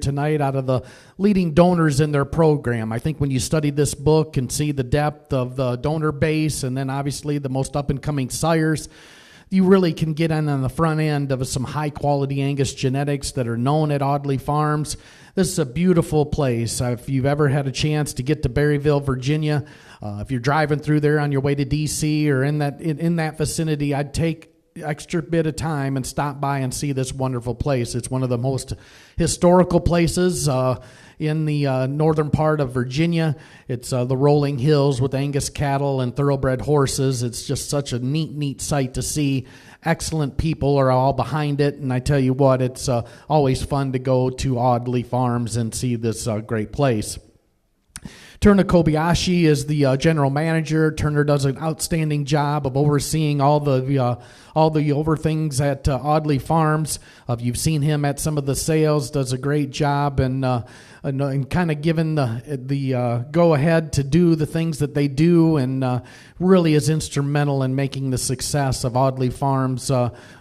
tonight out of the leading donors in their program. I think when you study this book and see the depth of the donor base and then obviously the most up-and-coming sires, you really can get in on the front end of some high-quality Angus genetics that are known at Audley Farms. This is a beautiful place. If you've ever had a chance to get to Berryville, Virginia, if you're driving through there on your way to D.C. or in that vicinity, I'd take extra bit of time and stop by and see this wonderful place. It's one of the most historical places in the northern part of Virginia. It's the rolling hills with Angus cattle and thoroughbred horses. It's just such a neat sight to see. Excellent people are all behind it, and I tell you what, it's always fun to go to Audley Farms and see this great place. Turner Kobayashi is the general manager. Turner does an outstanding job of overseeing all the over things at Audley Farms. You've seen him at some of the sales. Does a great job and kind of given the go ahead to do the things that they do, and really is instrumental in making the success of Audley Farms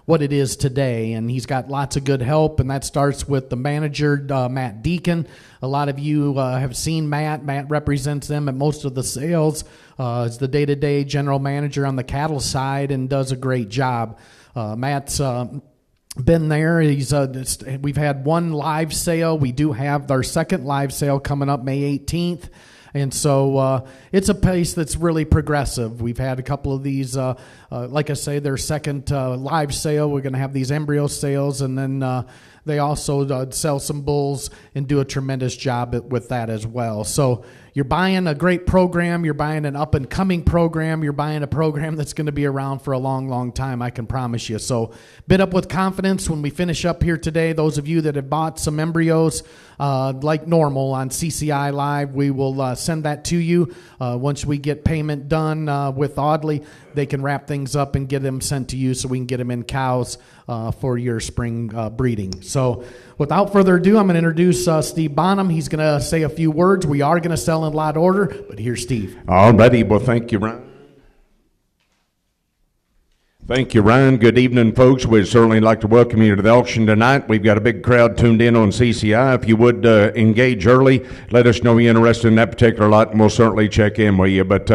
what it is today. And he's got lots of good help, and that starts with the manager, Matt Deacon. A lot of you have seen Matt. Matt represents them at most of the sales. Is the day-to-day general manager on the cattle side and does a great job. Matt's been there. We've had one live sale. We do have our second live sale coming up May 18th. And so it's a place that's really progressive. We've had a couple of these, like I say, their second live sale. We're going to have these embryo sales, and then they also sell some bulls and do a tremendous job with that as well. So you're buying a great program. You're buying an up-and-coming program. You're buying a program that's going to be around for a long time, I can promise you. So bid up with confidence when we finish up here today. Those of you that have bought some embryos, like normal on CCI Live, we will send that to you. Once we get payment done with Audley, they can wrap things up and get them sent to you so we can get them in cows for your spring breeding. So without further ado, I'm going to introduce Steve Bonham. He's going to say a few words. We are going to sell in lot order, but here's Steve. All righty. Well, thank you, Ryan. Thank you, Ryan. Good evening, folks. We'd certainly like to welcome you to the auction tonight. We've got a big crowd tuned in on CCI. If you would engage early, let us know you're interested in that particular lot, and we'll certainly check in with you. But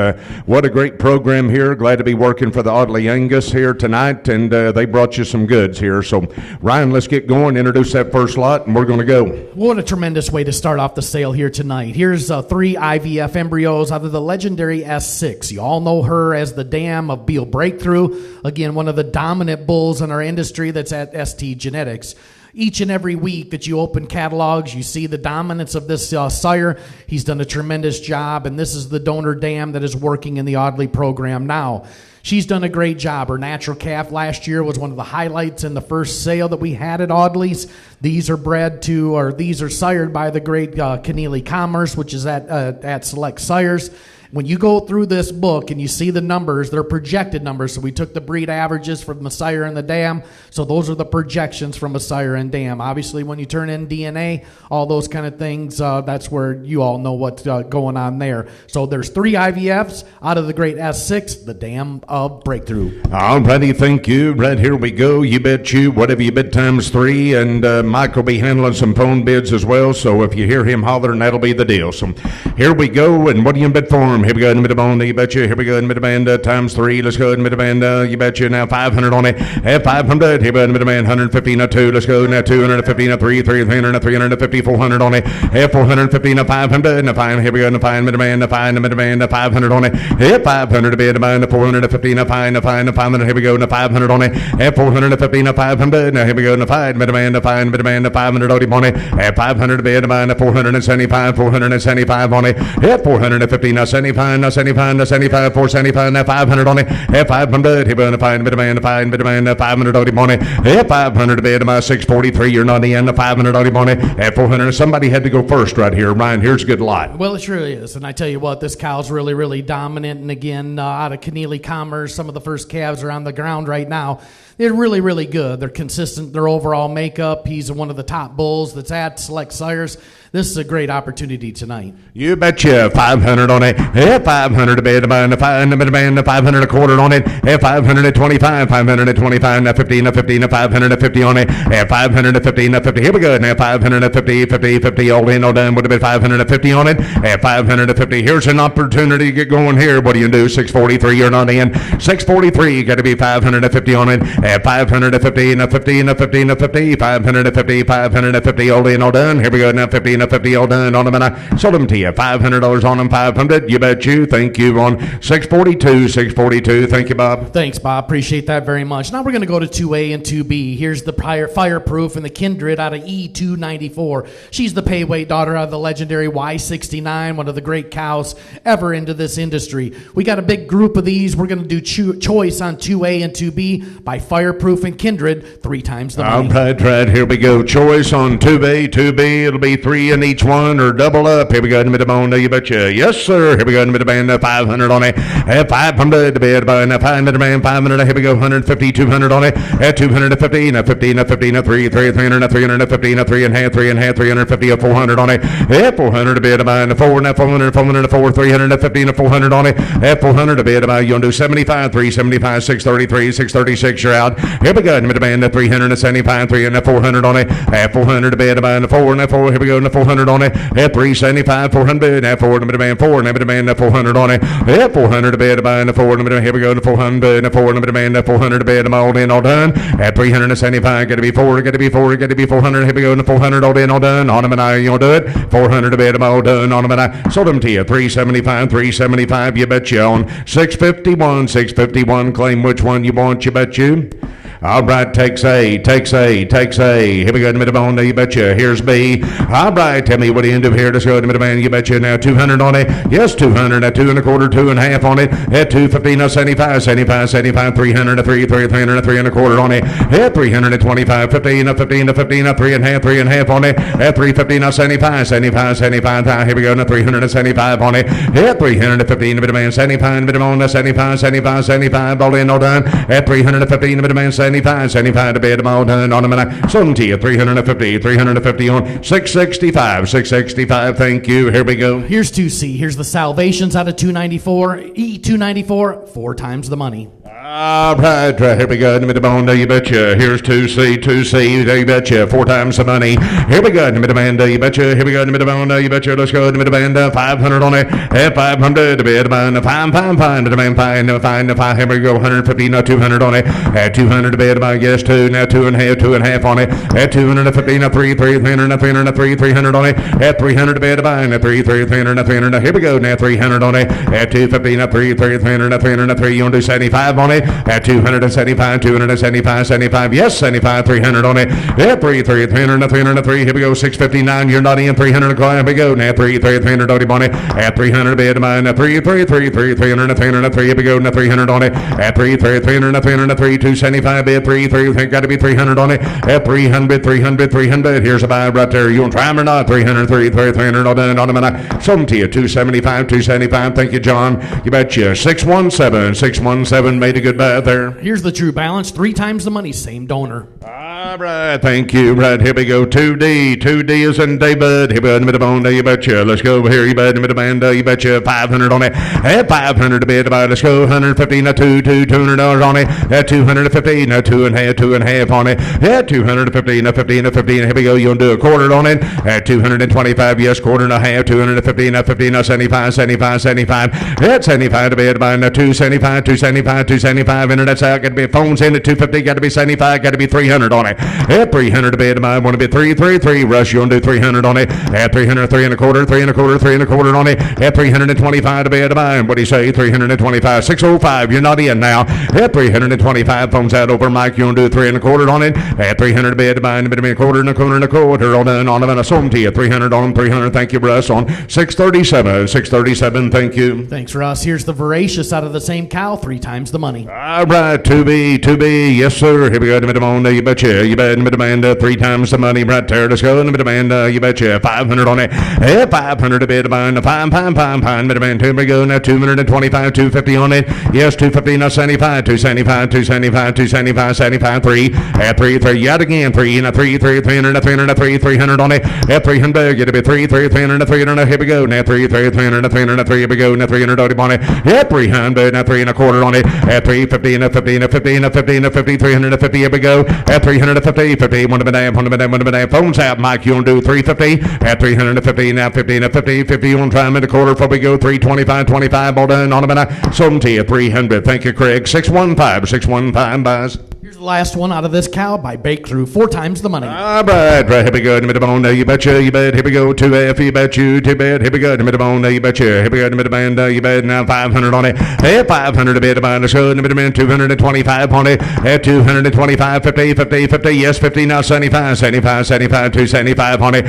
what a great program here. Glad to be working for the Audley Angus here tonight, and they brought you some goods here. So, Ryan, let's get going. Introduce that first lot, and we're going to go. What a tremendous way to start off the sale here tonight. Here's 3 IVF embryos out of the legendary S6. You all know her as the dam of Beal Breakthrough. Again, one of the dominant bulls in our industry that's at ST Genetics. Each and every week that you open catalogs, you see the dominance of this sire. He's done a tremendous job, and this is the donor dam that is working in the Audley program now. She's done a great job. Her natural calf last year was one of the highlights in the first sale that we had at Audley's. These are sired by the great Keneally Commerce, which is at Select Sires. When you go through this book and you see the numbers, they're projected numbers. So we took the breed averages from the sire and the dam. So those are the projections from a sire and dam. Obviously, when you turn in DNA, all those kind of things, that's where you all know what's going on there. So there's 3 IVFs out of the great S6, the dam of Breakthrough. All righty, thank you. Right, here we go. You bet you, whatever you bid times 3, and Mike will be handling some phone bids as well. So if you hear him hollering, that'll be the deal. So here we go, and what do you bid for him? Here we go in the middle band, you betcha. Here we go in the middle band, times 3. Let's go in the middle band, you betcha. Now 500 on it. At 500. Here we go in the middle band, 150 now 2. Let's go now 250 now 3, 300 now 350, 400 on it. At 450 now 500. Now 5. Here we go in the 5 middle band, 5 in the middle band, 500 on it. At 500 to be in the band, 450 now 5, now 5, now 500. Here we go in the 500 on it. At 450 now 500. Now here we go in the 5 middle band, 5 middle band, 500 on it. At 500 to be in the band, 475, 475 on it. At 450 now 75. 75, 475, now 500 on it. At 500, here we go, 5 middle man, 5 middle man, 500 on it. At 500 to be at my 643, you're not in the 500 on it. At 400, somebody had to go first right here. Ryan, here's a good lot. Well, it surely is, and I tell you what, this cow's really dominant, and again, out of Keneally Commerce, some of the first calves are on the ground right now. They're really, really good. They're consistent. Their overall makeup. He's one of the top bulls that's at Select Sires. This is a great opportunity tonight. You betcha. 500 on it. 500 to bid, 500 a quarter on it. 525, 525, now 50, now 50, now 550 on it. 550, now 50. Here we go. Now 550, 50, 50, all in, all done. Would have been 550 on it. 550. Here's an opportunity to get going here. What do you do? 643, you're not in. 643, you got to be 550 on it. 550, now 50, now 50, now 50. 550, 550, all in, all done. Here we go. Now 50. 50 all done on them, and I sold them to you. $500 on them, 500. You bet you. Thank you on 642. 642. Thank you, Bob. Thanks, Bob. Appreciate that very much. Now we're going to go to 2A and 2B. Here's the Fireproof and the Kindred out of E294. She's the pay weight daughter out of the legendary Y69, one of the great cows ever into this industry. We got a big group of these. We're going to do choice on 2A and 2B by Fireproof and Kindred, 3 times the money. All right. Here we go. Choice on 2B. 2B. It'll be 3 in each one or double up. Here we go in the middle bone. You betcha. Yes, sir. Here we go in the middle band. 500 on it. 500 to bid by 500 man. 500. Here we go. 150. 200 on it. 250. Now 50. Now 50. Now 3. 300. Now 350. Now 3 and half. 3 and half. 350. 400 on it. 400 to bid by 4. Now 400. 400 to 4. 350. Now 400 on it. 400 to bid by. You want to do 75. 375. 633. 636. You're out. Here we go in the middle band. 375. 3 and 400 on it. 400 to bid by 4 and 4. Here we go. 400 on it. 375, 400. 4 in the middle man. 4 in the middle man. 400 on it. 400 to bid by 4 in the middle. Here we go. 400. 4 in the middle man. 400 to bid. All in, all done. 375. Got to be 4. Got to be 4. Got to be 400. Here we go. 400 all in, all done. On them and I, you'll do it. 400 to bid. All done. On them and I sold them to you. 375. 375. You bet you on 651. 651. Claim which one you want. You bet you. All right, takes A. Here we go in the middle bone, you betcha. Here's B. All right, tell me what do you do here? Let's go in the middle man, you betcha. Now 200 on it. Yes, 200. Now 2 and a quarter, 2 and a half on it. At 250, now 75, 75, 75, 300, 3, 300, 3 and a quarter on it. At 325, 15, 15, 15, 3 and a half on it. At 350, now 75, 75, 75. Here we go, now 375 on it. At 315, the middle man, 75, middle man, 75, 75, 75, all in, all done. At 315, the middle man, 75 to bid them all done on them, and I sold them to you. 350 on 665. Thank you. Here we go. Here's 2C. Here's the Salvations out of 294. E294, 4 times the money. All right, here we go in the middle bone, you betcha. Here's 2C, you betcha. 4 times the money. Here we go in the middle band, you betcha. Here we go in the middle bone, you betcha. Let's go in the middle band, 500 on it. 500 to bid by 5, to demand 5. Here we go, 150, now 200 on it. 200 to bid by, yes, 2, now 2 and a half on it. 250, now 3, 300, now 300 on it. 300 to bid by, now 3, 300. Here we go, now 300 on it. 250, now 3, 300, now 303. You want to do 75 on it? At 275, 75, yes, 75, 300 on it. At 300, 303. Here we go, 659. You're not in. 300 o'clock. Here we go. Now 300 on it. At 300 bid mine. 300, 303. Here we go. Now 300 on it. At 300, 275 bid. 3 got to be 300 on it. At 300. Here's a buy right there. You want to try them or not? 300 all done on them, and I sold them to you. 275. Thank you, John. You betcha. 617 made a good buy there. Here's the True Balance, 3 times the money, same donor. All right, thank you. Right, here we go. 2D is in David. Here we go in the middle bone, you betcha. Let's go over here, you bet in the middle band, you betcha. 500 on it. At 500 to bid about. Let's go. 150, now $200 on it. At 250, now 2 and a half on it. At 250, now 15. Here we go. You want to do a quarter on it? At 225, yes, quarter and a half. 250, now 50, now 75. At 75 to bid about. Now 275. Internet's out. Got to be phones in at 250. Got to be 75. Got to be 300 on it. At 300 to bid about. Want to be 333. Rush, you want to do 300 on it. At 300, 3 and a quarter on it. At 325 to bid about. What do you say? 325. 605. You're not in now. At 325. Phones out over Mike. You want to do 3 and a quarter on it. At 300 to bid about. A quarter and a quarter. All done on them. And I sold them to you. 300 on them. 300. Thank you, Russ. On 637. Thank you. Thanks, Russ. Here's the Voracious out of the same cow. 3 times the money. All right. 2B. Yes, sir. Here we go. In the middle on. You betcha. you bet me demand 3 times the money right there. Let's go. Me demand you betcha 500 on it. 500 to bid about fine. Me demand 2. We go now 225, 250 on it. Yes, 250 now 75, 275, 75, 3. 3 yet again 3 now 300 on it. 300 get to be 300. Here we go now 300. Here we go now 300 on it. 300 now 3 and a quarter on it. 350 and 50 350. Here we go. 350. One of the phones out, Mike. You want to do 350? At 350 now 50. You want to try them in the quarter before we go 325. All done on a minute. Sold to you 300. Thank you, Craig. 615 buys. Here's the last one out of this cow by Bake Through. 4 times the money. All right, here we go. In the middle bone, you betcha, you bet. Here we go. 2F, you bet you. 2 bet. Here we go. In the middle bone, you betcha. Here we go. In the middle band, you bet. Now 500 on it. 500 a bit about the show. In the middle band, 225 on it. 225, 50. Yes, 50 now 75, 275 on it.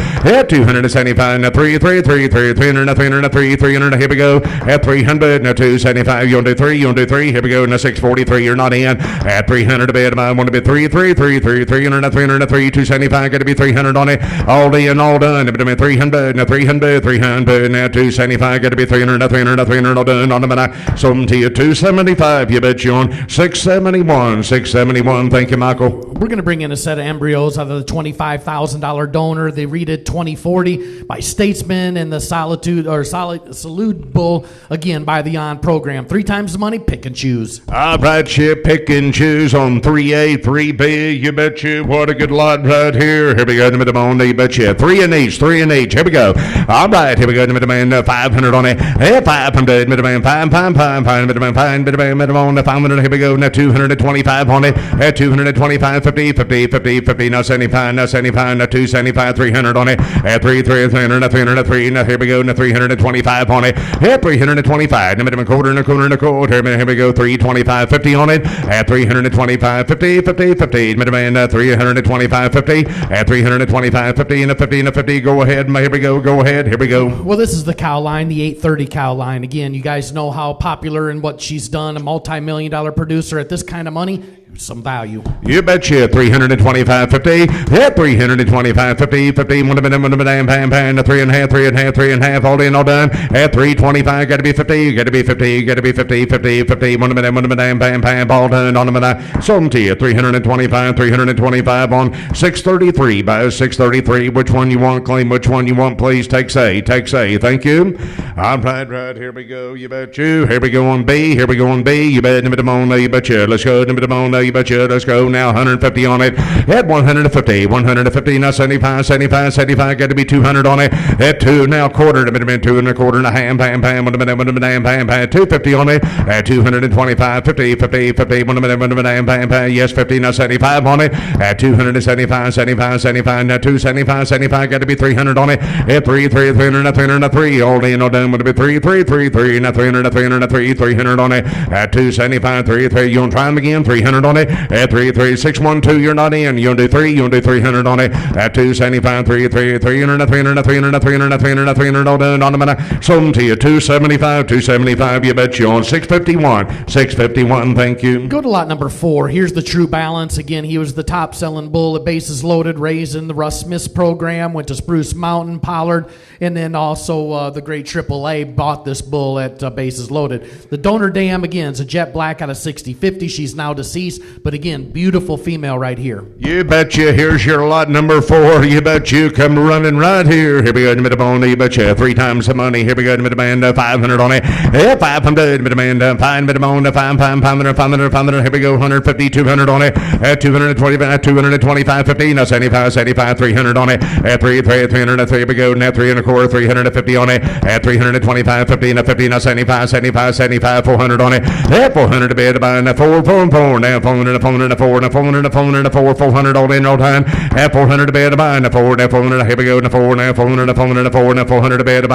275 now 300 now 300. Here we go. 300 now 275. You want to do 3? Here we go. Now 643. You're not in. 300 a bit. I want to be 300 now 275. Got to be 300 on it. All day and all done. 300 now 300 now 275. Got to be 300 all done on the minute. Something to you 275. You bet you on 671. Thank you, Michael. We're going to bring in a set of embryos out of the $25,000 donor. They read it 2040 by Statesman and the Salute Bull again by the On program. 3 times the money. Pick and choose. All right, you pick and choose on 3A, 3B. You bet you. What a good lot right here. Here we go. The bone. You bet you. 3 in each. Here we go. All right. Here we go. The man 500 on it. 500. Midman 5. Midman 500. Here we go. Now 225 on it. 225. 50. Now 75. Now 275. 300 on it. 303. Now here we go. Now 325 on it. 325. Now minimum quarter. Here we go. 325. 50 on it. 325. 50. Midman 325. 50. 325. 50 and a 50. Go ahead. Here we go. Well, this is the cow line, the 830 cow line. Again, you guys know how popular and what she's done. A multi-million-dollar producer at this kind of money. Some value. You betcha. 325, 50. 325, 50. One of them, pan. 3.5. All in, all done. 325. Got to be 50. 50. One of them, pan. All done. On the minute. Sold to you. 325 on 633 by 633. Which one you want? Claim which one you want. Please take say. Thank you. All right. Here we go. You bet you. Here we go on B. You bet. You betcha. Let's go. You betcha. Let's go now. 150 on it. At 150. Now 75. Got to be 200 on it. At 2 now quarter. 2 and a quarter and a half. Pam. 250 on it. At 225. 50. Pam. Yes, 50. Now 75 on it. At 275. Now 275. Got to be 300 on it. At 300. All day and all done. Would be 3. Now 300 on it. At 275. 3. You want to try them again? 300 on it. At 33612, you're not in. You want to do 300 on it. At 275, 300, all done on the minute. Sold to you 275. You bet you on 651. Thank you. Go to lot number 4. Here's the True Balance. Again, he was the top selling bull at Bases Loaded, raised in the Russ Smith program, went to Spruce Mountain, Pollard, and then also the great AAA bought this bull at Bases Loaded. The donor dam, again, is a jet black out of 60/50. She's now deceased, but again, beautiful female right here. You betcha. Here's your lot number 4. You bet you. Come running right here. Here we go. In the middle bone. You betcha. 3 times the money. Here we go. In the middle band. 500 on it. 500. Middle band. 5 middle bone. 500. Here we go. 150. 200 on it. 225. 50. Now 75. 300 on it. 300. Here we go. Now 3 and a quarter. 350 on it. 325. 50. Now 50. Now 75. 400 on it. 400 to bed. 4. Now 400 all in all time. 400 to bed. 400. Here we go. 400 to bed.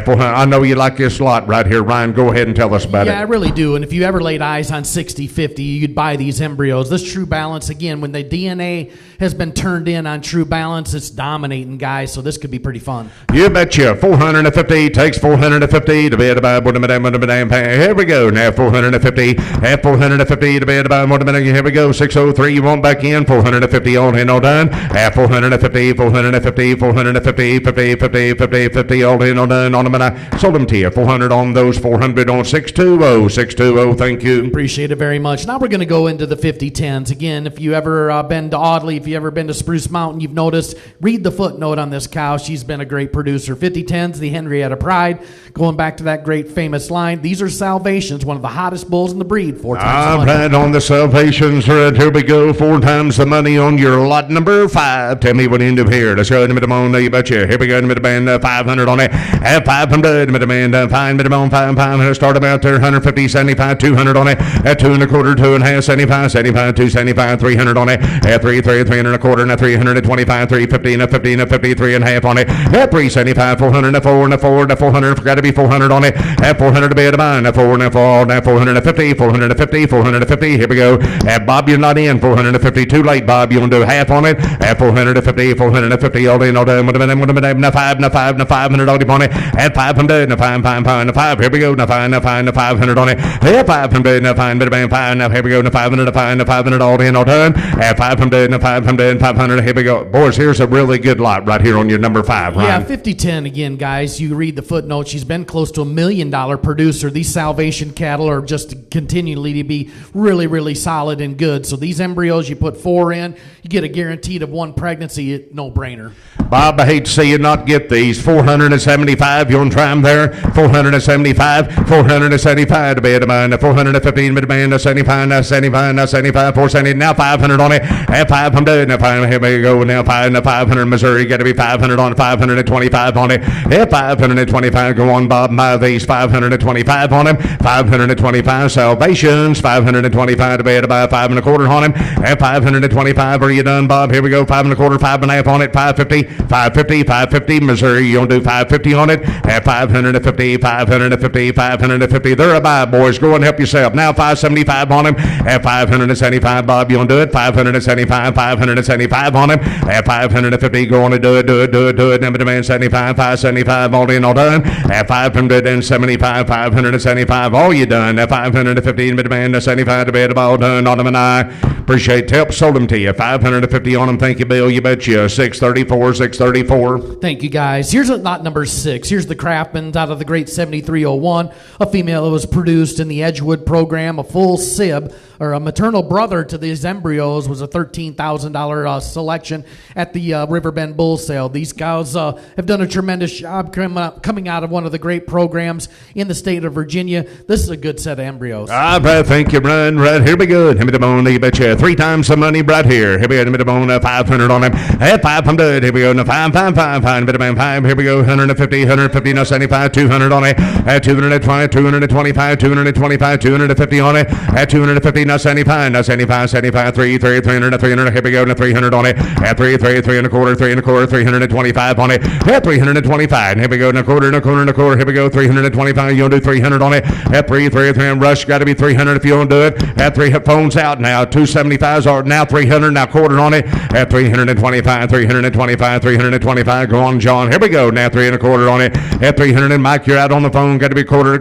400. I know you like this lot right here, Ryan. Go ahead and tell us about it. Yeah, I really do. And if you ever laid eyes on 60/50, you'd buy these embryos. This True Balance, again, when the DNA has been turned in on True Balance, it's dominating, guys. So this could be pretty fun. You betcha. 450 takes 450 to bed. Here we go. Now 450. 450 to bed. minute. Here we go. 603. You want back in. 450 all in, all done. At 450, 450, 450, 50, 50, 50, 50 all in, all done. On a minute. Sold them to you. 400 on those. 400 on 620. 620. Thank you. Appreciate it very much. Now we're going to go into the 5010s. Again, if you ever been to Audley, if you ever been to Spruce Mountain, you've noticed, read the footnote on this cow. She's been a great producer. 5010s, the Henrietta Pride. Going back to that great famous line, these are Salvations, one of the hottest bulls in the breed. 4 times the money. Right on the Salvations. Right, here we go. 4 times the money on your lot number 5. Tell me what end of here. Let's go in the middle on. You betcha. Here we go in the middle band. 500 on it. At 500 in the middle band. Fine middle on 500. Start about there. 150, 75, 200 on it. At 2 1/4, 2 1/2, 75, 75, 275, 300 on it. At 3 1/4, and at 325, 350, and a 50, and a 50, 3 1/2 on it. At 375, 400, and a 4, and a 4, and a 400. Forgot to be 400 on it. At 400 to be at a mine. At 4 and a 4, at 450, 450, 450. Here we go. At Bob, you're not in. 450. Too late, Bob. You want to do half on it. At 450, 450. All in, all done. What a minute. Now 5, now 5, now 500 on it. At 500, now 5, 5, 5, now 5. Here we go. Now 5, now 5, now 500 on it. At 500, now 5, bang, 5. Now here we go. Now 500, now 5, now 500 all in, all done. At 500, now 500, 500. Here we go. Boys, here's a really good lot right here on your number 5, Ryan. Yeah, 5010 again, guys. You read the footnote. She's been close to $1 million producer. These Salvation cattle are just continually to be really, really solid and good. So these embryos, you put 4 in, you get a guaranteed of 1 pregnancy. No brainer. Bob, I hate to see you not get these. 475, you want to try them there? 475, 475 to be at a mine. 415 to be at a 75, now 75, now 75, 470, now 500 on it. At 500, now 500, here we go. Now 5, now 500, Missouri, got to be 500 on it, 525 on it. At 525, go on, Bob, buy these. 525 on them, 525 Salvations, 525 to be at about 5 1/4 on him. At 525, are you done, Bob? Here we go. 5 1/4, 5 1/2 on it. 550, 550, 550. Missouri, you gonna do 550 on it? At 550, 550, 550. They're a buy, boys. Go and help yourself. Now 575 on him. At 575, Bob, you gonna do it? 575, 575 on him. At 550, go on and do it. Number demand 75, 575, all in, all done. At 575, 575, all you done. At 550, number demand 75 to bed, all done. On them and I appreciate help. Sold them to you. 550 on them. Thank you, Bill. You bet you. 634, 634. Thank you, guys. Here's lot number 6. Here's the Craftmans out of the great 7301. A female that was produced in the Edgewood program, a full sib, or a maternal brother to these embryos, was a $13,000 selection at the Riverbend Bull Sale. These cows have done a tremendous job coming out of one of the great programs in the state of Virginia. This is a good set of embryos. Thank you, Brian. Right here we go. Hit me the bone. You bet you. 3 times the money right here. Here we go. Hit me the bone. 500 on him. At 500. Here we go. 5, 5, 5, 5. Bit of 5. Here we go. 150, 150. No 75. 200 on it. At 220, 225, 225, 250 on it. At 250. Now 75, now 75, 75, 300, 300, here we go, now 300 on it. At 3 1/4, 3 1/4, 325 on it. At 325, here we go, now quarter, here we go, 325, you want to do 300 on it. At 3, rush, got to be 300 if you want to do it. At 3, phones out now, 275s are now 300, now quarter on it. At 325, 325, 325, go on, John, here we go, now 3 1/4 on it. At 300, Mike, you're out on the phone, got to be quarter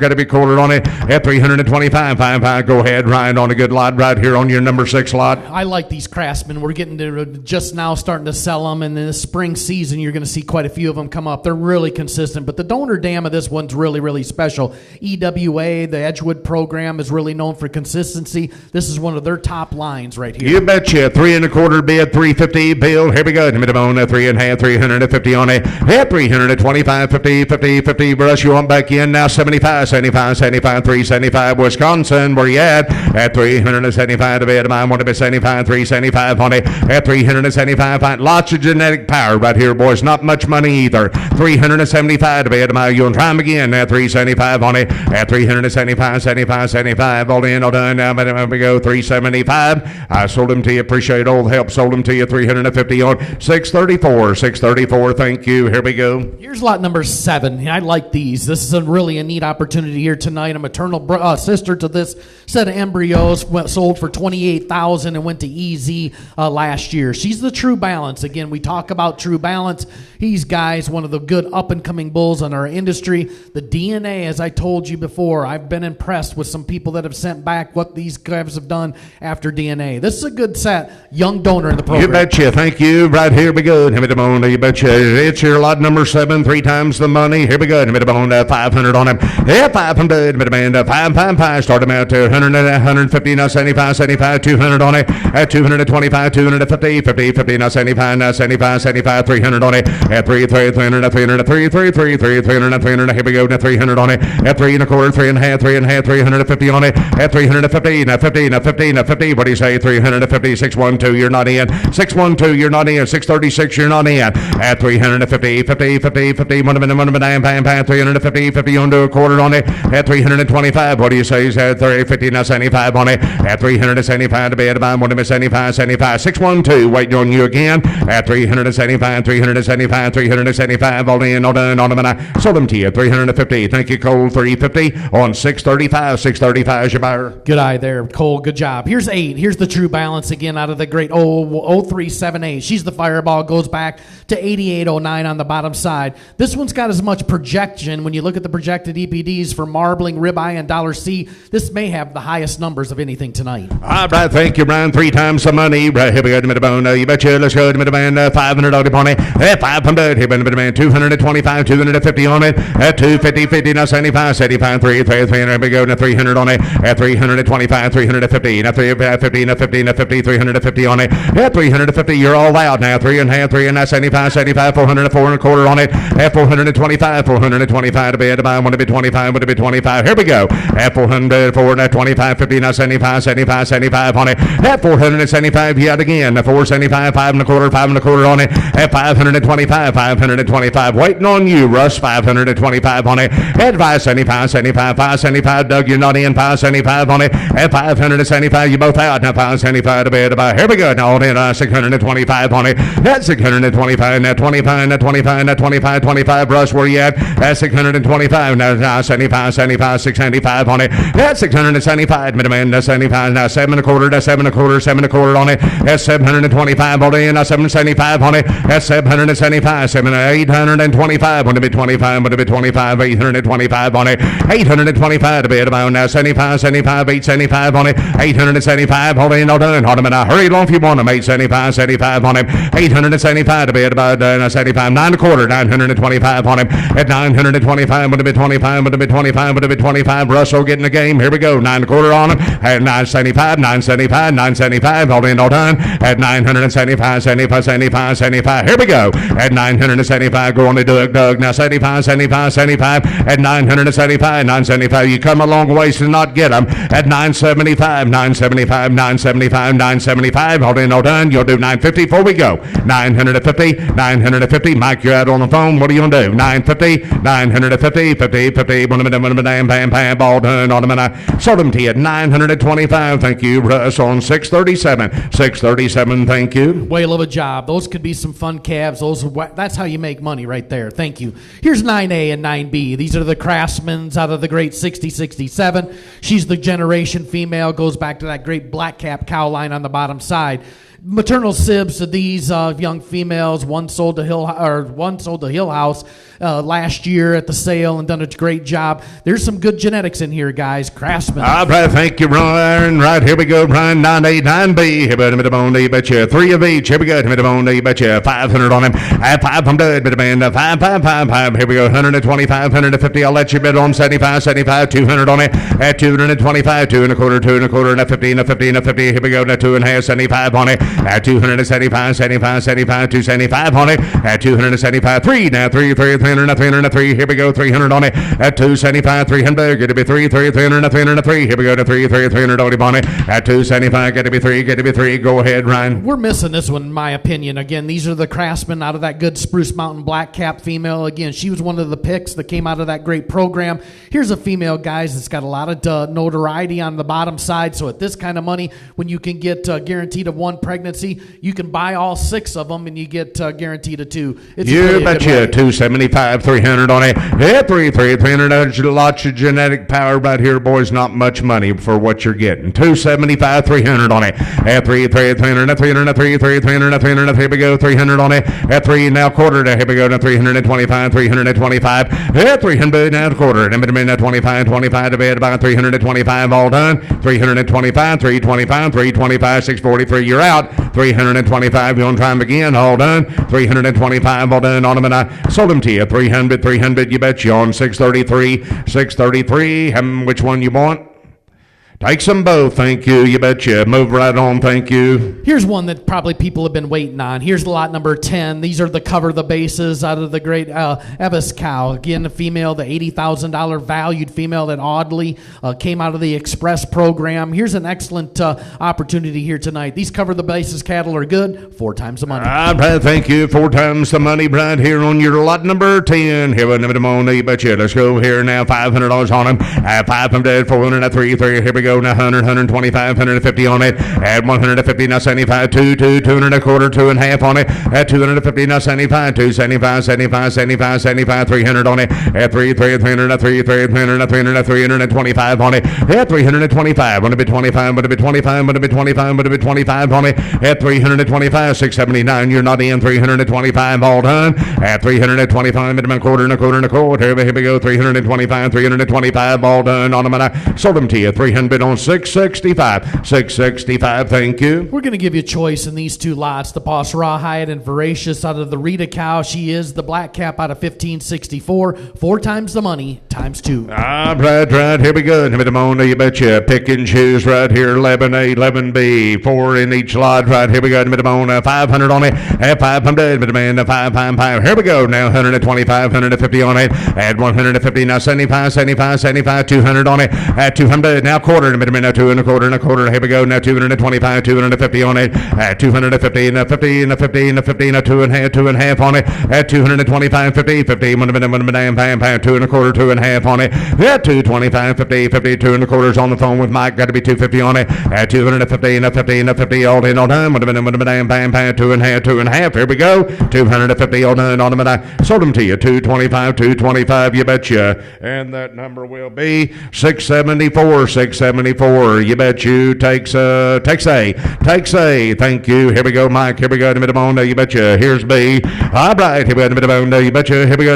on it. At 325, 5, go ahead, Ryan on a good lot right here on your number 6 lot. I like these Craftsmen. We're getting to just now starting to sell them, and in the spring season you're going to see quite a few of them come up. They're really consistent, but the donor dam of this one's really, really special. EWA, the Edgewood program, is really known for consistency. This is one of their top lines right here. You betcha. 3 1/4 bid, 350, Bill. Here we go. Hit me the bone, 3 1/2, 350 on it. At 325, 50, 50, 50. Brush you on back in now. 75, 75, 75, 375. Wisconsin, where you at? At 375 to be at mine. Want to be 75, 375 on it. At 375, lots of genetic power right here, boys. Not much money either. 375 to be at mine. You'll try them again. At 375 on it. At 375, 75, 75. All in, all done. Now we go. 375. I sold them to you. Appreciate all the help. Sold them to you. 350 on 634, 634. Thank you. Here we go. Here's lot number 7. I like these. This is really a neat opportunity here tonight. A maternal sister to this set of embryos sold for $28,000 and went to EZ last year. She's the True Balance. Again, we talk about True Balance. He's, guys, one of the good up-and-coming bulls in our industry. The DNA, as I told you before, I've been impressed with some people that have sent back what these guys have done after DNA. This is a good set. Young donor in the program. You betcha. Thank you. Right here we go. You betcha. It's your lot number 7, 3 times the money. Here we go. 500 on him. Yeah, 500. 5. Start him out to 100, 150, now 75, 75, 200 on it. At 225, 250, 50, 50, now 75, now 75, 75, 300 on it. At 300, 300, 300, 300, 300. Here we go. Now 300 on it. At 3 1/4, 3 1/2, 3 1/2, 350 on it. At 350, now 50, now 50, now 50. What do you say? 350, 612. You're not in. 612. You're not in. 636. You're not in. At 350, 50, 50, 50. 1 minute, bam, 350, 50 on to a quarter on it. At 325. What do you say? He's at 350, now 75 on it. At 375 to be at about 1 minute, 75, 75. 612. Waiting on you again. At 375, 375, 375. All in, all done, on them, and I sold them to you. 350. Thank you, Cole. 350 on 635. 635 is your buyer. Good eye there, Cole. Good job. Here's 8. Here's the True Balance again out of the great 0378. She's the Fireball. Goes back to 8809 on the bottom side. This one's got as much projection. When you look at the projected EPDs for Marbling, Ribeye, and Dollar C, this may have the highest numbers of anything tonight. All right, thank you, Brian. 3 times the money. Right, here we go to Midbone. You betcha. Let's go to Midbone. 500 on it. 500. Here we go to Midbone. 225, 250 on it. At 250, 50, now 75, 75, 300. Here we go to 300 on it. At 325, 350. Now 350, now 50, now 50, 350 on it. At 350, you're all out now. 3 1/2, 3 and now 75, 75, 400, 4 1/4 on it. At 425, 425 to be at about 1 to be 25, 1 to be 25. Here we go. At 400, 4 now 25, 50, now 75, 75, 75 on it. At 475, yet again. 475, 5 1/4, 5 1/4 on it. At 525, 525. Waiting on you, Russ. 525 on it. At 575, 75, 575. Doug, you're not in. 575 on it. At 575, you both out. Now 575 to be at about. Here we go. Now all in 625 on it. At 625, now 25, now 25, now 25, 25. Russ, where you at? At 625, now 75, 75, 695 on it. At 675, Midman, now 75, now 7 1/4, now 7 1/4, 7 1/4 on it. At 725, all in, now 775 on it. At 775, 825, want to be 25, want to be 25, 825 on it. 825 to be at about now 75, 75, 875 on it. 875, hold in, all done, hold him in. Hurry along if you want him. 875, 75 on him. 875 to be at about 75, 9 1/4, 925 on him. At 925, want to be 25, want to be 25, want to be 25. Russell getting the game. Here we go. 9 1/4 on him. At 975, 975, 975, hold in, all done. At 975, 75, 75, 75. Here we go. At 975, go on to Doug. Now 75, 75, 75. At 975, 975. You come a long ways to not get them. At 975, 975, 975, 975. Hold in, all done. You'll do 950 before we go. 950, 950. Mike, you're out on the phone. What are you going to do? 950, 950, 50, 50. 1 minute, bam, bam, bam. All done. On a minute. Sold them to you at 925. Thank you, Russ, on 637. 637. Thank you. Whale of a job. Those could be some fun calves. That's how you make money right there. Thank you. Here's 9A and 9B. These are the Craftsmans out of the great 6067. She's the generation female. Goes back to that great black cap cow line on the bottom side. Maternal sibs to these young females. One sold to Hill House last year at the sale and done a great job. There's some good genetics in here, guys. Craftsman. All right, thank you, Ryan. Right, here we go, Ryan. 9A, 9B. Here we go, you bet you 3 of each. Here we go, you bet you 500 on him. At 500, bit of man, 5, 5, 5, 5. Here we go, 125, 150. I'll let you bid on 75, 75, 200 on it. At 225, 2 1/4, 2 1/4, and a 50, and a 50, and a 50. Here we go, now 2 1/2, 75 on it. At 275, 75, 75, 275 on it. At 275, 3, now 3, 3, 300, 300, 3. Here we go, 300 on it. At 275, 300. Get to be 3, 3, 300, 300, 3. Here we go to 3, 3, 300 on it. At 275, get to be 3, get to be 3. Go ahead, Ryan. We're missing this one, in my opinion. Again, these are the Craftsmen out of that good Spruce Mountain black cap female. Again, she was one of the picks that came out of that great program. Here's a female, guys, that's got a lot of notoriety on the bottom side. So at this kind of money, when you can get guaranteed of 1 pregnant pregnancy, you can buy all 6 of them and you get guaranteed a 2. It's You really betcha. 275, 300 on it. Yeah, 300. Lots of genetic power right here, boys. Not much money for what you're getting. 275, 300 on it. At 300, 300, 300, 300, 300. Here we go. 300 on it. At 3 now quarter. Here we go. Now 325, 325. At 300 now quarter. And now 25, 25 divided by 325. All done. 325, 325, 325, 643. You're out. 325. You want to try them again? All done. 325. All done on them, and I sold them to you. 300, 300. You bet you on 633, 633. Which one you want? Take some both, thank you. You betcha. Move right on, thank you. Here's one that probably people have been waiting on. Here's lot number 10. These are the cover the bases out of the great Avis cow. Again, the female, the $80,000 valued female that Audley came out of the Express program. Here's an excellent opportunity here tonight. These cover the bases cattle are good. 4 times the money. All right, thank you. 4 times the money right here on your lot number 10. Here we go. You betcha. Let's go here now. $500 on them. 500, 400, 3. Here we go. Now 100, 125, 150 on it. At 150, now 75, 200 a quarter, 2.5 on it. At 250, now 75, 275, 75, 75, 75, 300 on it. At 300, 300, 300, 325 on it. At 325, want to be 25, want to be 25, want to be 25, want to be 25 on it. At 325, 679, you're not in. 325, all done. At 325, minimum quarter and a quarter and a quarter. Here we go. 325, 325, all done on them, and I sold them to you. 300 on 665, 665. Thank you. We're going to give you a choice in these 2 lots. The Boss Rawhide and Voracious out of the Rita cow. She is the black cap out of 1564. 4 times the money, times 2. Right. Here we go. You betcha. Pick and choose right here. 11A, 11B. 4 in each lot. Right here we go. 500 on it. At 500. 5. Here we go. Now 125, 150 on it. At 150. Now 75, 75, 75. 200 on it. At 200. Now quarter. Now 2 and a quarter and a quarter. Here we go. Now 225, 250 on it. At 250 and a 50 and a 50 and a 50 and a 2.5 on it. At 225, 50, 50. 2 and a quarter, 2.5 on it. At 225, 50, 50. 2 and a quarter's on the phone with Mike. Got to be 250 on it. At 250 and a 50 and a 50. All in all time. 2.5. Here we go. 250 all done on them, and I sold them to you. 225. You betcha. And that number will be 674. 674. You bet you. Takes A. Thank you. Here we go, Mike. Here we go. You betcha. Here's B. All right. Here we go. You betcha. Here we go.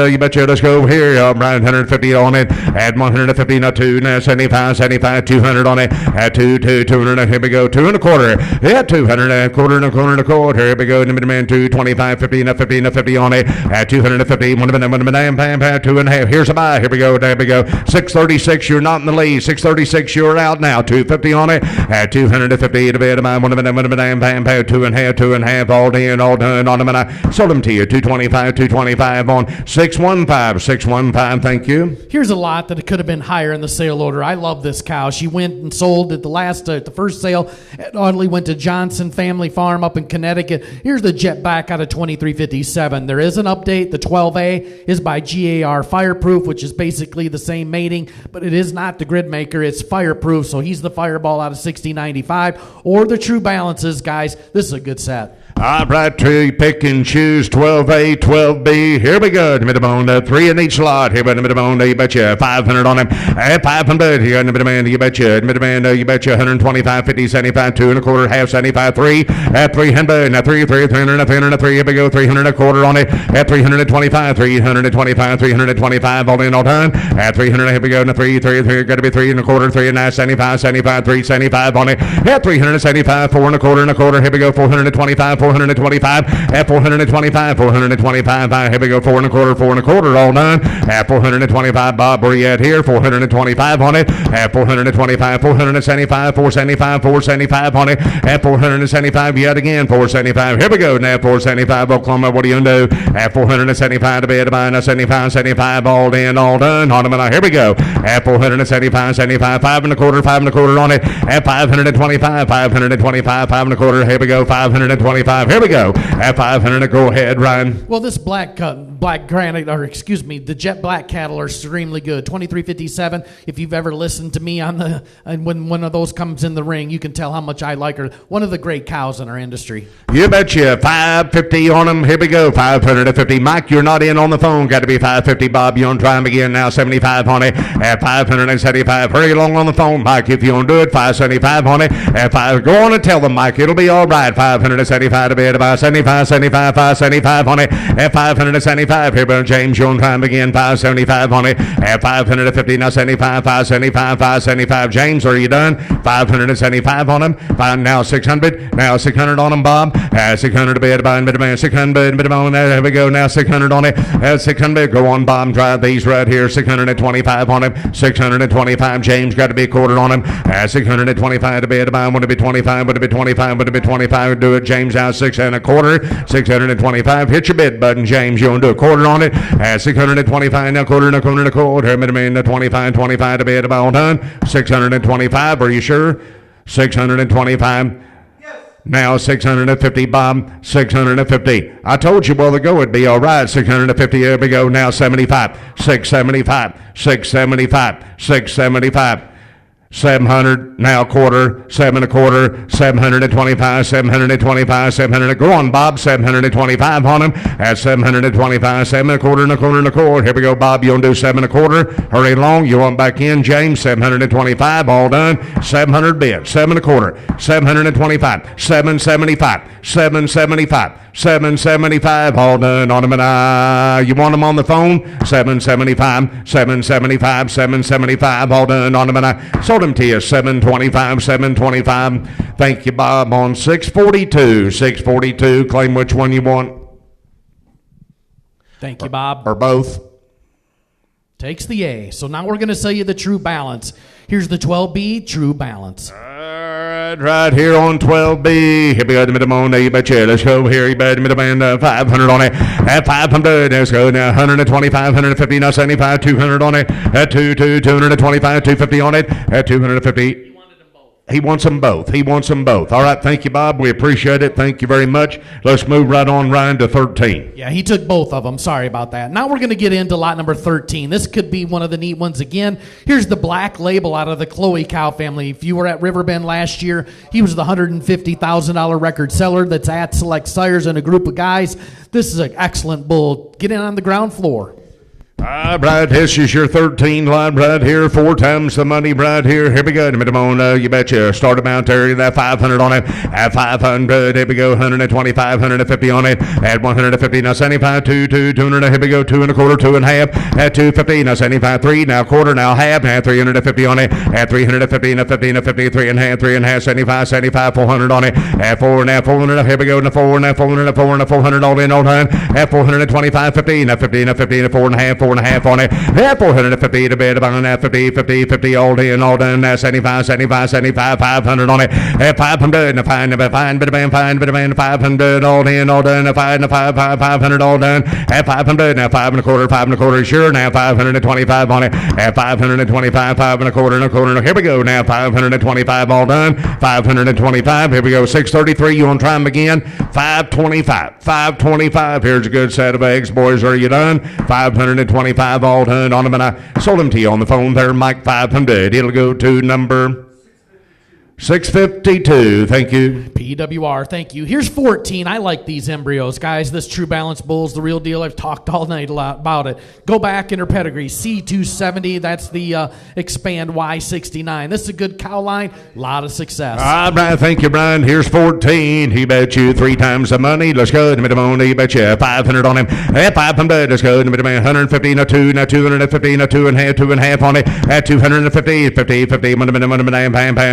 You betcha. Let's go here. All right. 150 on it. At 150. Now 2. Now 75. 200 on it. At 200. Here we go. 2 and a quarter. At 200. A quarter and a quarter and a quarter. Here we go. 225. 50 and a 50 and a 50 on it. At 250. 2.5. Here's a buy. Here we go. There we go. 636. You're not in the lead. 636. You're out now. 250 on it. At 250 to bid. 2.5. All in, all done on them, and I sold them to you. 225 on 615. Thank you. Here's a lot that it could have been higher in the sale order. I love this cow. She went and sold at the first sale at Audley, went to Johnson Family Farm up in Connecticut. Here's the jet back out of 2357. There is an update. The 12A is by GAR Fireproof, which is basically the same mating, but it is not the grid maker. It's Fireproof, so he's the Fireball out of 6095, or the True Balances, guys. This is a good set. All right, to pick and choose 12A, 12B. Here we go. 3 in each lot. Here we go. You betcha. 500 on him. At 500. You betcha. You betcha. 125, 50, 75, 2 and a quarter, half, 75, 3. At 300. Now 300, 300. Here we go. 300 and a quarter on it. At 325, 325. All in, all done. At 300. Here we go. Now 3. Got to be 3 and a quarter, 3 and a half, 75, 375 on it. At 375, 4 and a quarter. Here we go. 425. 425 at 425. Here we go. 4 and a quarter. All done. At 425. Bob, where you at here? 425 on it. At 425. 475. 475 on it. At 475 yet again. 475. Here we go. Now 475. Oklahoma. What are you gonna do? At 475 to bid. 75. All in. All done. On them. Here we go. At 475. 5 and a quarter on it. At 525. 5 and a quarter. Here we go. 525. Here we go. At 500, go ahead, Ryan. Well, this black the jet black cattle are extremely good. 2357. If you've ever listened to me and when one of those comes in the ring, you can tell how much I like her. One of the great cows in our industry. You betcha. 550 on them. Here we go. 550. Mike, you're not in on the phone. Got to be 550. Bob, you want to try him again now? 75 on it. At 575. Hurry along on the phone, Mike. If you want to do it, 575 on it. At 5. Go on and tell them, Mike. It'll be all right. 575 to be at about 75, 75, 575 on it. At 575. Here, but James, you want to try him again? 575 on it. At 550. Now 75, 575, 575. James, are you done? 575 on them. Now 600. Now 600 on them, Bob. 600 to be at about 600. There we go. Now 600 on it. 600. Go on, Bob. Drive these right here. 625 on him. 625. James got to be quartered on him. 625 to be at about. Would it be 25? Would it be 25? Would it be 25? Do it, James. Out 6 1/4. 625. Hit your bid button, James. You want to do a quarter on it? 625. Now quarter and a quarter and a quarter. 25. 25 to be at about done. 625. Are you sure? 625. Now 650, Bob. 650. I told you a while ago it'd be all right. 650. Here we go. Now 75. 675. 675. 675. 700, now quarter, 7 1/4, 725, 725, 700. Go on, Bob. 725 on him. At 725, 7 1/4 and a quarter and a quarter. Here we go, Bob. You want to do 7 1/4? Hurry along. You want back in, James? 725, all done. 700 bid. 7 1/4, 725, 775, 775, 775, all done on him. And you want them on the phone? 775, 775, 775, all done on him. And sold them to you. 725, 725. Thank you, Bob. On 642, 642. Claim which one you want. Thank you, Bob. Or both. Takes the A. So now we're going to sell you the True Balance. Here's the 12B True Balance. Right here on 12B. Here we go to the moon. You betcha. Let's go here. You bet me the band 500 on it. At 500. Let's go now. 125, 150, now 75, 200 on it. At 225, 250 on it. At 250. He wants them both. He wants them both. All right. Thank you, Bob. We appreciate it. Thank you very much. Let's move right on, Ryan, to 13. Yeah, he took both of them. Sorry about that. Now we're going to get into lot number 13. This could be one of the neat ones again. Here's the black label out of the Chloe cow family. If you were at Riverbend last year, he was the $150,000 record seller that's at Select Sires and a group of guys. This is an excellent bull. Get in on the ground floor. Right, this is your 13 line right here, 4 times the money right here. Here we go. You betcha. Start about there. That 500 on it. At 500, here we go. 125, 150 on it. At 150, now 75, 200. Here we go. 2 1/4, 2 1/2. At 250, now 75, 3, now quarter, now half. At 350 on it. At 350, now 50, now 50, 3 1/2, 3 1/2, 75, 75, 400 on it. At 4, now 400. Here we go. Now 4, now 400, now 4, now 400 all in, all done. At 425, 50, now 50, now 50, now 4 1/2, 4 1/2 on it. At 450 to bid about that 50, 50, 50 all in, all done. Now 75, 75, 75, 500 on it. At 500, now fine, bit of band, 500 all in, all done. 500 all done. At 500, now 5 1/4, 5 1/4, sure. Now 525 on it. At 525, 5 1/4 and a quarter. Here we go. Now 525 all done. 525. Here we go. 633. You want to try them again? 525. 525. Here's a good set of eggs, boys. Are you done? 525 all done on them, and I sold them to you on the phone there, Mike. 500. It'll go to number 652. Thank you. PWR. Thank you. Here's 14. I like these embryos, guys. This True Balance bull's the real deal. I've talked all night a lot about it. Go back in her pedigree. C270. That's the Expand Y69. This is a good cow line. A lot of success. All right. Thank you, Brian. Here's 14. He bet you 3 times the money. Let's go. He bet you 500 on him. At 500. Let's go. 150. Now 2. Now 250. Now 2 1/2. 2 1/2 on it. At 250. 50. 50.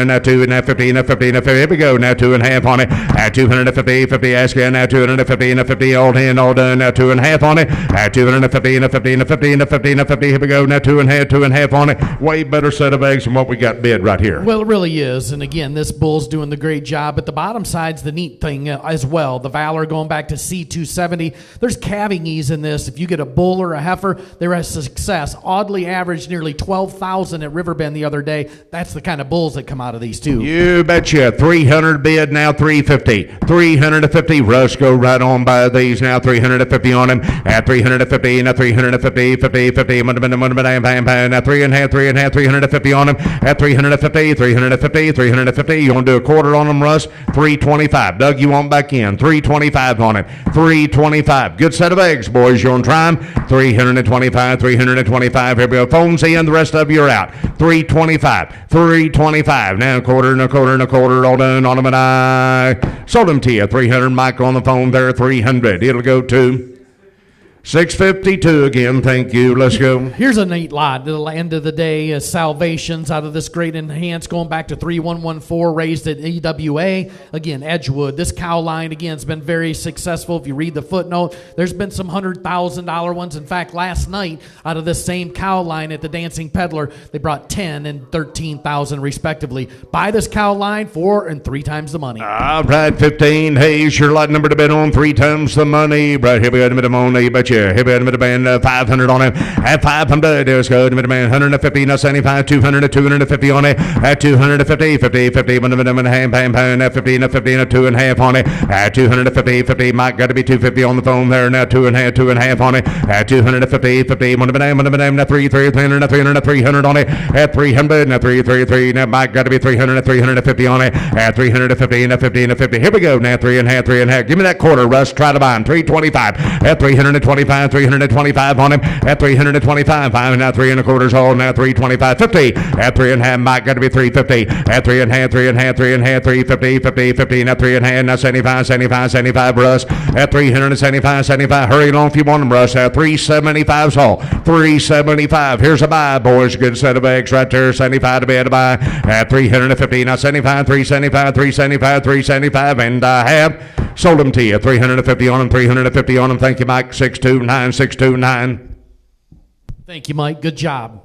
Now 2. Now 50. Now 50. Now 50. Here we go. Now 2 1/2 on it. At 250. 50. Ask again. Now 250. Now 50. All in. All done. Now 2 1/2 on it. At 250. Now 50. Now 50. Now 50. Now 50. Here we go. Now 2 1/2. 2 1/2 on it. Way better set of eggs than what we got bid right here. Well, it really is. And again, this bull's doing the great job. But the bottom side's the neat thing as well. The Valor going back to C270. There's calving ease in this. If you get a bull or a heifer, there is success. Audley averaged nearly 12,000 at Riverbend the other day. That's the kind of bulls that come out of these two. you. You betcha. 300 bid, now 350. 350. Russ, go right on by these now. 350 on him. At 350, now 350, 50, 50. Now 3.5, 350 on him. At 350, 350, 350. You want to do a quarter on him, Russ? 325. Doug, you want back in. 325 on it. 325. Good set of eggs, boys. You want to try them? 325, 325. Here we go. Phones in. The rest of you are out. 325. 325. Now a quarter and a quarter and a quarter. All done on them, and I sold them to you. 300. Mike on the phone there. 300. It'll go to 652 again. Thank you. Let's go. Here's a neat lot. The end of the day, salvations out of this great enhanced going back to 3114, raised at EWA. Again, Edgewood. This cow line, again, has been very successful. If you read the footnote, there's been some $100,000 ones. In fact, last night, out of this same cow line at the Dancing Peddler, they brought 10 and 13,000 respectively. Buy this cow line 4 and 3 times the money. All right, 15. Hey, your lot number to bet on 3 times the money. Right here we go to the money. You bet you. Here we go to the band. 500 on him. At 500. There's good. To the band. 150. Now 75. 200. 250 on it. At 250. 50. 50. One of them and a half. At 50. At 50. And a 2.5 on it. At 250. 50. Mike got to be 250 on the phone there. Now 2.5. 2.5 on it. At 250. 50. One of them. One of them. Now 300. 300 on it. At 300. Now 333. Now Mike got to be 300. 350 on it. At 350. Now 50. Now 50. Here we go. Now 3.5. 3.5. Give me that quarter, Russ. Try to buy him. 325. At 325. 325 on him. At 325. 5. Now 3 and a quarters all. Now 325. 50. At 3.5. Mike got to be 350. At 3.5. 3.5. 3.5. 350. 50. 50. Now 3.5. Now 75. 75. 75. Russ. At 375. 75. Hurry along if you want them, Russ. At 375's all. 375. Here's a buy, boys. Good set of eggs right there. 75 to be able to buy. At 350. Now 75. 375. 375. 375. And I have sold them to you. 350 on them. 350 on them. Thank you, Mike. 629. 629. Thank you, Mike. Good job.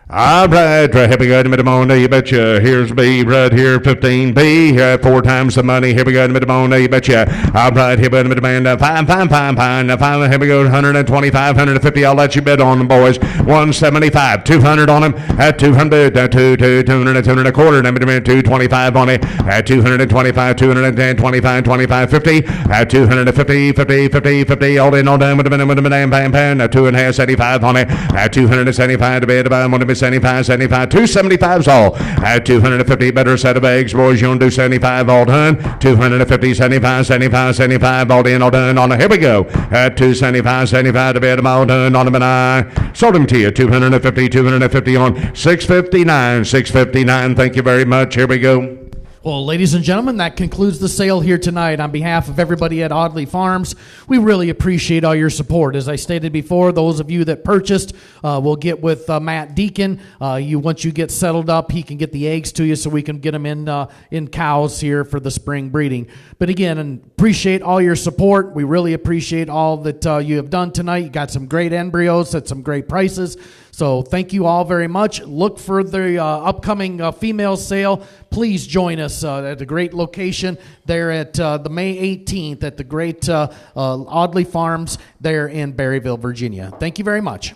All right, here we go to Midamona, you betcha. Here's B right here, 15B, 4 times the money. Here we go to Midamona, you betcha. All right, here we go to Midamona, 5. Here we go, 125, 150. I'll let you bid on them, boys. 175, 200 on them. At 200, 200 a quarter. Now 225 on it. At 225, 225, 25, 50. At 250, 50, 50, 50. All in, all down with the bam, bam, bam. At 2.5, 75 on it. At 275 to bid about 1 75, 75, 275's all. At 250, better set of eggs, boys. You want to do 75 all done. 250, 75, 75, 75, all in, all done. On here we go. At 275, 75 to bed, all done. On them and I sold them to you. 250, 250 on 659, 659. Thank you very much. Here we go. Well, ladies and gentlemen, that concludes the sale here tonight. On behalf of everybody at Audley Farms, we really appreciate all your support. As I stated before, those of you that purchased will get with Matt Deacon. Once you get settled up, he can get the eggs to you so we can get them in cows here for the spring breeding. But again, appreciate all your support. We really appreciate all that you have done tonight. You got some great embryos at some great prices. So thank you all very much. Look for the upcoming female sale. Please join us at a great location there at the May 18th at the great Audley Farms there in Berryville, Virginia. Thank you very much.